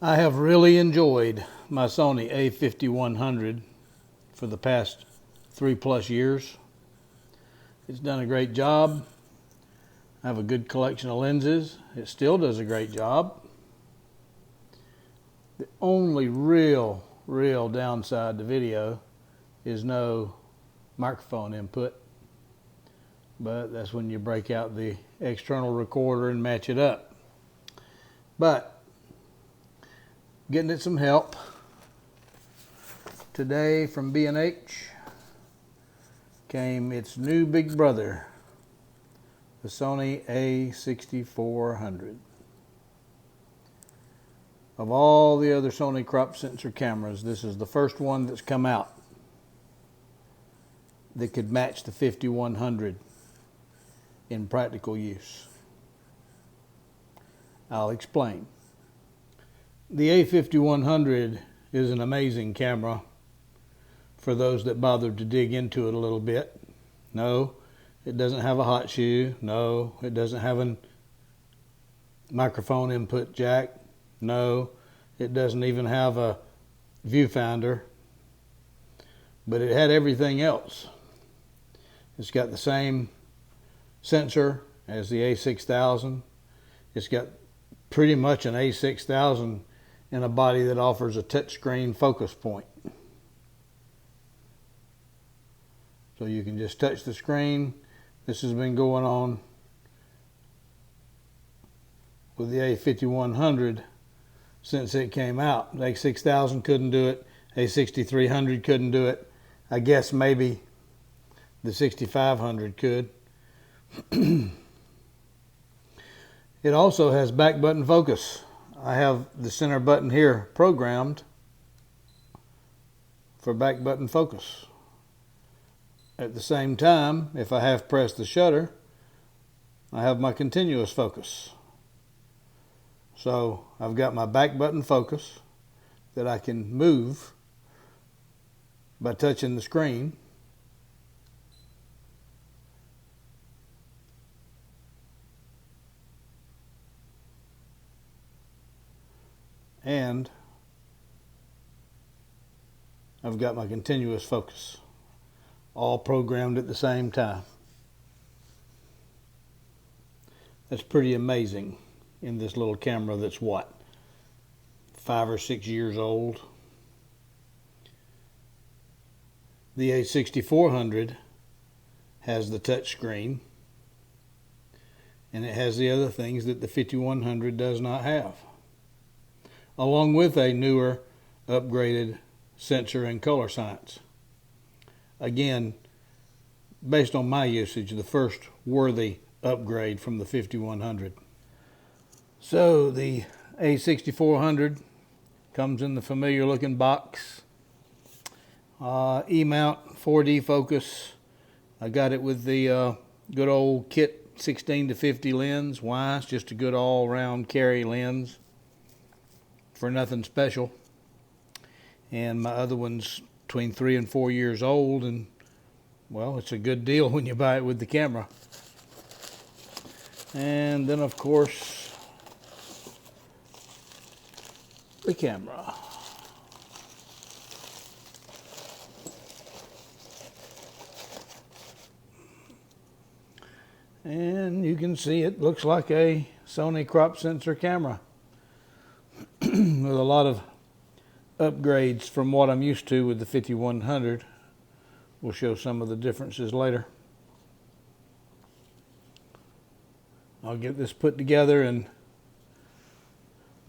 I have really enjoyed my Sony a5100 for the past 3+ years. It's done a great job. I have a good collection of lenses. It still does a great job. The only real downside to video is no microphone input. But that's when you break out the external recorder and match it up. But getting it some help today from B&H came its new big brother, the Sony a6400. Of all the other Sony crop sensor cameras, this is the first one that's come out that could match the 5100 in practical use. I'll explain. The a5100 is an amazing camera for those that bothered to dig into it a little bit. No, it doesn't have a hot shoe. No, it doesn't have a microphone input jack. No, it doesn't even have a viewfinder. But it had everything else. It's got the same sensor as the a6000. It's got pretty much an a6000 in a body that offers a touchscreen focus point. So you can just touch the screen. This has been going on with the a5100 since it came out. The a6000 couldn't do it. A6300 couldn't do it. I guess maybe the 6500 could. It also has back button focus. I have the center button here programmed for back button focus. At the same time, if I half press the shutter, I have my continuous focus. So I've got my back button focus that I can move by touching the screen. And I've got my continuous focus all programmed at the same time. That's pretty amazing in this little camera that's what, 5 or 6 years old. The a6400 has the touch screen, and it has the other things that the 5100 does not have, along with a newer upgraded sensor and color science. Again, based on my usage, the first worthy upgrade from the 5100. So the a6400 comes in the familiar looking box. E-mount 4D focus. I got it with the good old kit 16-50 lens. Why? It's just a good all-round carry lens for nothing special. And my other one's between 3 and 4 years old, and well, it's a good deal when you buy it with the camera. And then of course the camera. And you can see it looks like a Sony crop sensor camera with a lot of upgrades from what I'm used to with the 5100. We'll show some of the differences later. I'll get this put together and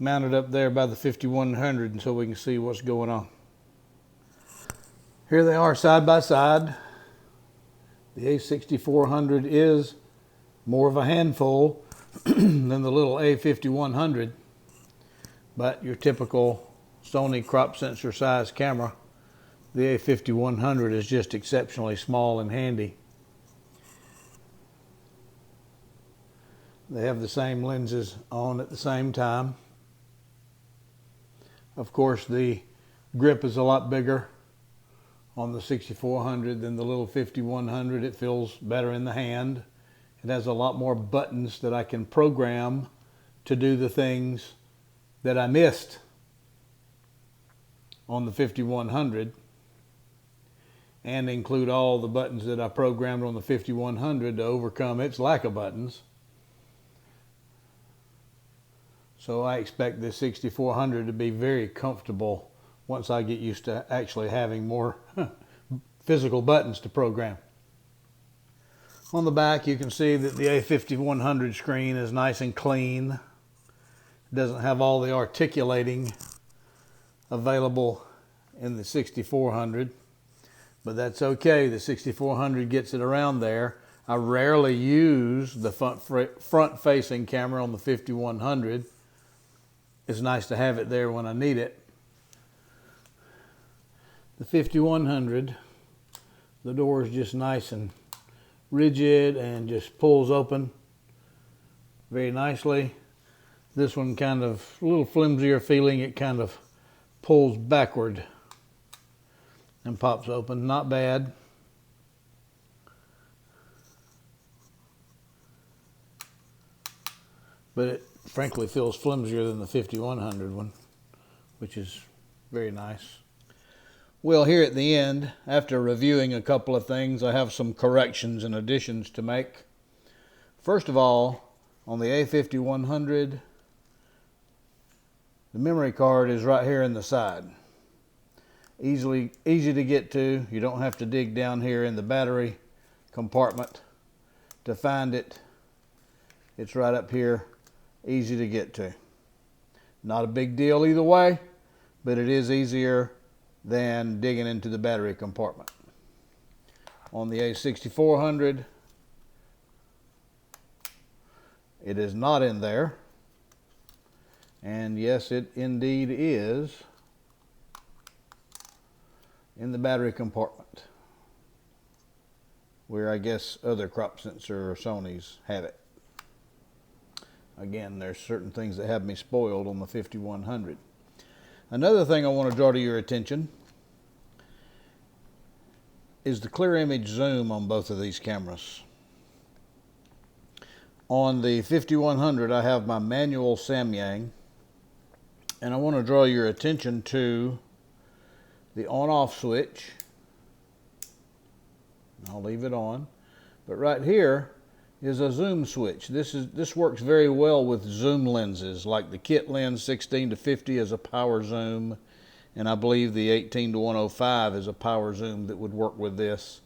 mount it up there by the 5100 until we can see what's going on. Here they are side by side. The a6400 is more of a handful than the little a5100, but your typical Sony crop sensor size camera, the a5100 is just exceptionally small and handy. They have the same lenses on at the same time. Of course, the grip is a lot bigger on the 6400 than the little 5100. It feels better in the hand. It has a lot more buttons that I can program to do the things that I missed on the 5100 and include all the buttons that I programmed on the 5100 to overcome its lack of buttons. So I expect this 6400 to be very comfortable once I get used to actually having more physical buttons to program. On the back you can see that the a5100 screen is nice and clean. It doesn't have all the articulating available in the 6400, but that's okay. The 6400 gets it around there. I rarely use the front facing camera on the 5100. It's nice to have it there when I need it. The 5100, the door is just nice and rigid and just pulls open very nicely. This one kind of a little flimsier feeling. It kind of pulls backward and pops open. Not bad. But it frankly feels flimsier than the 5100 one, which is very nice. Well, here at the end, after reviewing a couple of things, I have some corrections and additions to make. First of all, on the a5100, the memory card is right here in the side. Easy to get to. You don't have to dig down here in the battery compartment to find it. It's right up here, easy to get to. Not a big deal either way, but it is easier than digging into the battery compartment. On the a6400, it is not in there. And yes, it indeed is in the battery compartment, where I guess other crop sensor or Sony's have it. Again, there's certain things that have me spoiled on the 5100. Another thing I want to draw to your attention is the clear image zoom on both of these cameras. On the 5100, I have my manual Samyang, and I want to draw your attention to the on-off switch. I'll leave it on, but right here is a zoom switch. This works very well with zoom lenses, like the kit lens 16-50 is a power zoom, and I believe the 18-105 is a power zoom that would work with this.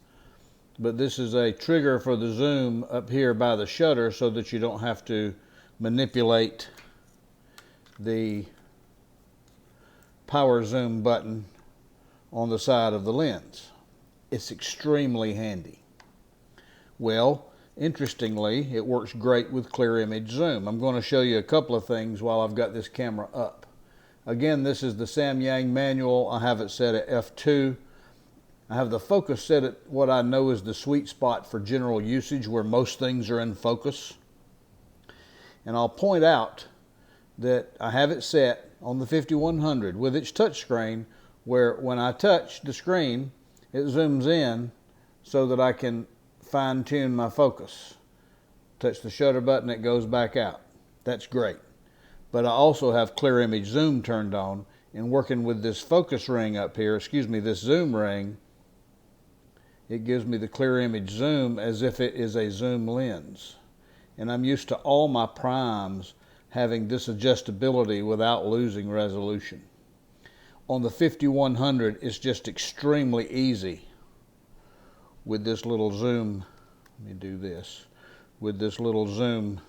But this is a trigger for the zoom up here by the shutter so that you don't have to manipulate the power zoom button on the side of the lens. It's extremely handy. Well, interestingly, it works great with clear image zoom. I'm going to show you a couple of things while I've got this camera up. Again, this is the Samyang manual. I have it set at f2. I have the focus set at what I know is the sweet spot for general usage, where most things are in focus. And I'll point out that I have it set on the 5100 with its touchscreen, where when I touch the screen, it zooms in so that I can fine-tune my focus. Touch the shutter button, it goes back out. That's great. But I also have clear image zoom turned on, and working with this focus ring up here, this zoom ring, it gives me the clear image zoom as if it is a zoom lens. And I'm used to all my primes having this adjustability without losing resolution. On the 5100, it's just extremely easy with this little zoom. Let me do this. With this little zoom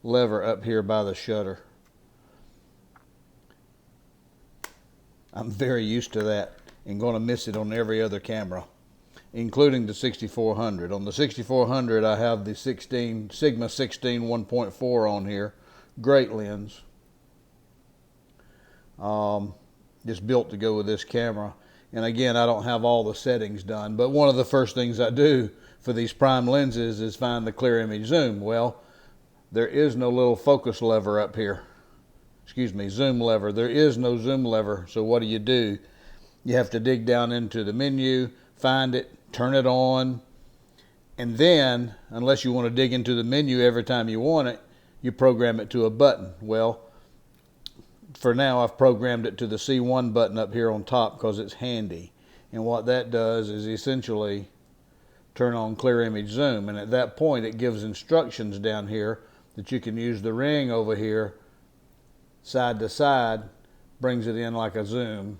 lever up here by the shutter. I'm very used to that and going to miss it on every other camera, including the 6400. On the 6400, I have the Sigma 16 1.4 on here. Great lens. Just built to go with this camera. And again, I don't have all the settings done, but one of the first things I do for these prime lenses is find the clear image zoom. Well, there is no little focus lever up here. Zoom lever. There is no zoom lever, so what do? You have to dig down into the menu, find it, turn it on, and then, unless you want to dig into the menu every time you want it, you program it to a button. Well, for now I've programmed it to the C1 button up here on top because it's handy. And what that does is essentially turn on clear image zoom, and at that point it gives instructions down here that you can use the ring over here side to side, brings it in like a zoom.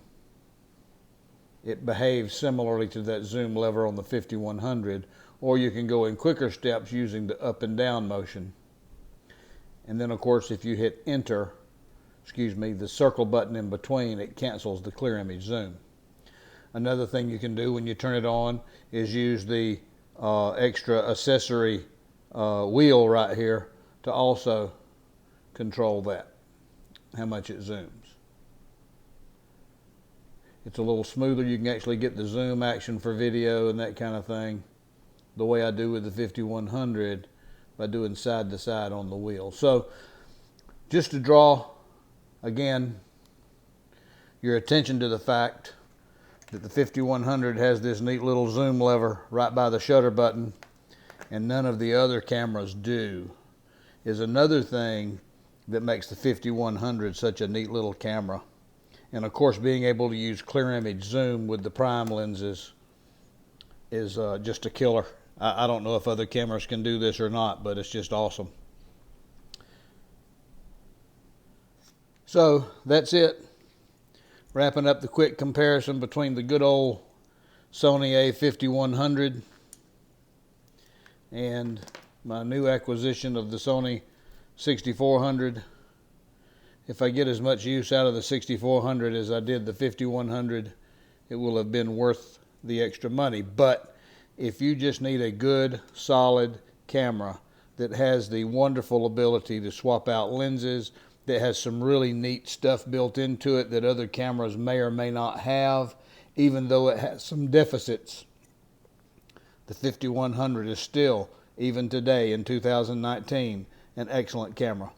It behaves similarly to that zoom lever on the 5100, or you can go in quicker steps using the up and down motion. And then of course if you hit enter, the circle button in between, it cancels the clear image zoom. Another thing you can do when you turn it on is use the extra accessory wheel right here to also control that, how much it zooms. It's a little smoother. You can actually get the zoom action for video and that kind of thing the way I do with the 5100 by doing side to side on the wheel. So just to draw again your attention to the fact that the 5100 has this neat little zoom lever right by the shutter button and none of the other cameras do, is another thing that makes the 5100 such a neat little camera. And of course being able to use clear image zoom with the prime lenses is just a killer. I don't know if other cameras can do this or not, but it's just awesome. So that's it. Wrapping up the quick comparison between the good old Sony a5100 and my new acquisition of the Sony 6400. If I get as much use out of the 6400 as I did the 5100, it will have been worth the extra money. But if you just need a good, solid camera that has the wonderful ability to swap out lenses, that has some really neat stuff built into it that other cameras may or may not have, even though it has some deficits, the 5100 is still, even today in 2019, an excellent camera.